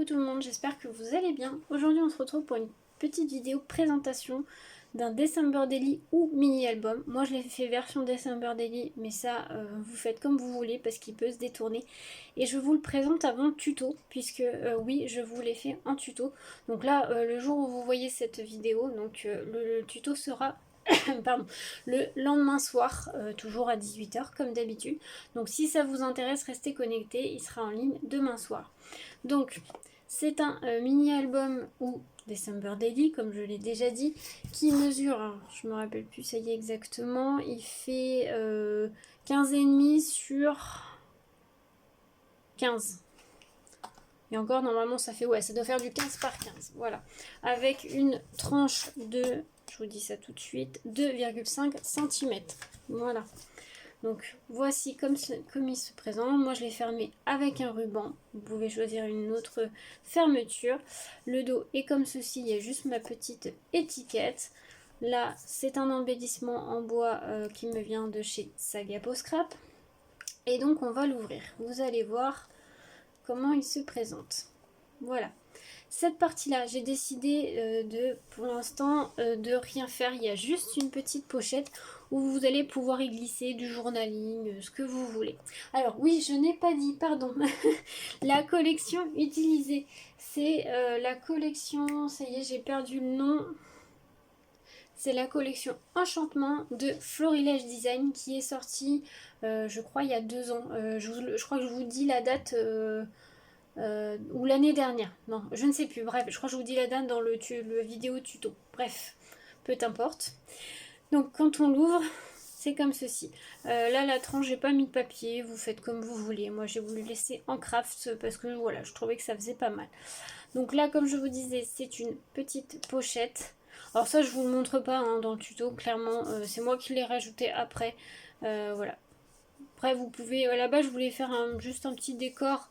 coucou tout le monde, j'espère que vous allez bien. Aujourd'hui on se retrouve pour une petite vidéo présentation d'un December Daily ou mini album. Moi je l'ai fait version December Daily, mais ça vous faites comme vous voulez parce qu'il peut se détourner. Et je vous le présente avant le tuto, puisque oui je vous l'ai fait en tuto. Donc là le jour où vous voyez cette vidéo, donc le tuto sera pardon, le lendemain soir, toujours à 18 h comme d'habitude. Donc si ça vous intéresse, restez connectés, il sera en ligne demain soir. Donc c'est un mini-album ou December Daily, comme je l'ai déjà dit, qui mesure, alors, je me rappelle plus, ça y est exactement, il fait 15,5 sur 15. Et encore, normalement, ça fait, ouais, ça doit faire du 15 par 15, voilà. Avec une tranche de, je vous dis ça tout de suite, 2,5 cm. Voilà. Donc, voici comme il se présente. Moi, je l'ai fermé avec un ruban. Vous pouvez choisir une autre fermeture. Le dos est comme ceci. Il y a juste ma petite étiquette. Là, c'est un embellissement en bois qui me vient de chez Sagapo Scrap. Et donc, on va l'ouvrir. Vous allez voir comment il se présente. Voilà. Cette partie-là, j'ai décidé pour l'instant, de rien faire. Il y a juste une petite pochette où vous allez pouvoir y glisser du journaling, ce que vous voulez. Alors oui, je n'ai pas dit, pardon, la collection utilisée. C'est la collection, ça y est, j'ai perdu le nom. C'est la collection Enchantement de Florilège Design qui est sortie, je crois, il y a 2 ans. Je crois que je vous dis la date... ou l'année dernière, non, je ne sais plus, bref, je crois que je vous dis la date dans le vidéo tuto, bref, peu importe. Donc quand on l'ouvre, c'est comme ceci. Là la tranche, j'ai pas mis de papier, vous faites comme vous voulez, moi j'ai voulu laisser en craft parce que voilà, je trouvais que ça faisait pas mal. Donc là, comme je vous disais, c'est une petite pochette. Alors ça je vous le montre pas hein, dans le tuto, clairement, c'est moi qui l'ai rajouté après, voilà. Après vous pouvez, là-bas je voulais faire juste un petit décor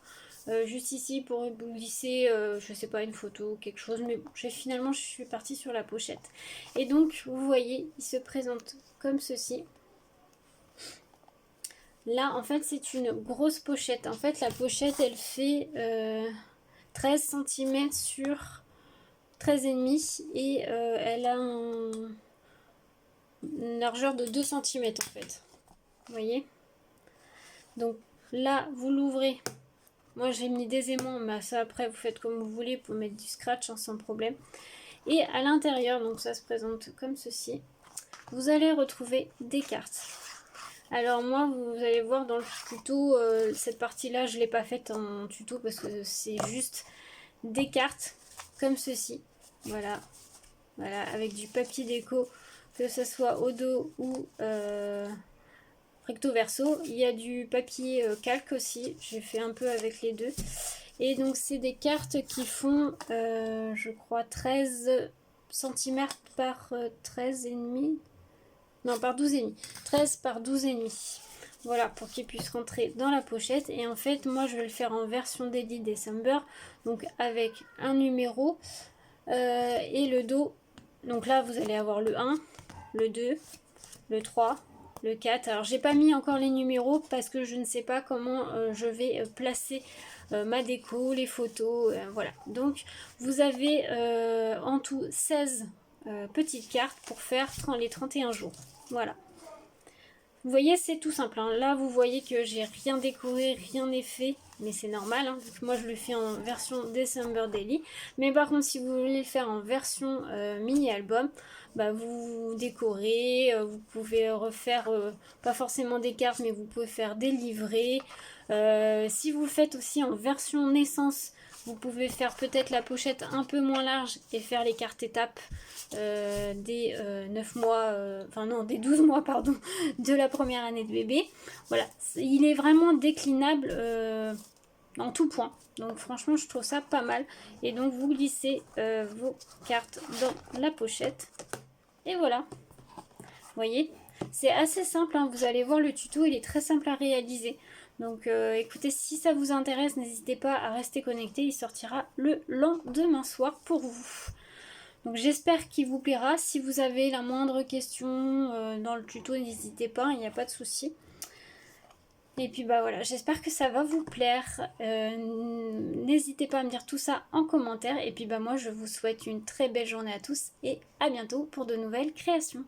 juste ici pour glisser, je sais pas, une photo ou quelque chose, mais bon, finalement je suis partie sur la pochette. Et donc vous voyez, il se présente comme ceci. Là en fait c'est une grosse pochette. En fait la pochette elle fait 13 cm sur 13,5 et elle a une largeur de 2 cm en fait. Vous voyez? Donc là vous l'ouvrez. Moi j'ai mis des aimants, mais ça après vous faites comme vous voulez, vous pouvez mettre du scratch hein, sans problème. Et à l'intérieur, donc ça se présente comme ceci, vous allez retrouver des cartes. Alors moi vous allez voir dans le tuto, cette partie là je ne l'ai pas faite en tuto parce que c'est juste des cartes comme ceci. Voilà, voilà, avec du papier déco, que ce soit au dos ou recto verso. Il y a du papier calque aussi, j'ai fait un peu avec les deux. Et donc c'est des cartes qui font je crois 13 cm par 13,5. Non, par 12,5. 13 par 12,5. Voilà, pour qu'ils puissent rentrer dans la pochette. Et en fait, moi je vais le faire en version Daily December. Donc avec un numéro et le dos. Donc là vous allez avoir le 1, le 2, le 3, le 4. Alors j'ai pas mis encore les numéros parce que je ne sais pas comment je vais placer ma déco, les photos, voilà. Donc vous avez en tout 16 petites cartes pour faire les 31 jours. Voilà. Vous voyez, c'est tout simple. Hein. Là, vous voyez que j'ai rien décoré, rien n'est fait. Mais c'est normal, hein, vu que moi je le fais en version December Daily. Mais par contre, si vous voulez le faire en version mini-album, bah, vous décorez, vous pouvez refaire, pas forcément des cartes, mais vous pouvez faire des livrets. Si vous le faites aussi en version naissance, vous pouvez faire peut-être la pochette un peu moins large et faire les cartes étapes des 9 mois, enfin non, des 12 mois, pardon, de la première année de bébé. Voilà, il est vraiment déclinable en tout point. Donc franchement, je trouve ça pas mal. Et donc, vous glissez vos cartes dans la pochette. Et voilà. Vous voyez, c'est assez simple. Hein. Vous allez voir le tuto, il est très simple à réaliser. Donc écoutez, si ça vous intéresse, n'hésitez pas à rester connecté. Il sortira le lendemain soir pour vous. Donc j'espère qu'il vous plaira. Si vous avez la moindre question dans le tuto, n'hésitez pas, il n'y a pas de souci. Et puis bah voilà, j'espère que ça va vous plaire. N'hésitez pas à me dire tout ça en commentaire. Et puis bah moi je vous souhaite une très belle journée à tous et à bientôt pour de nouvelles créations.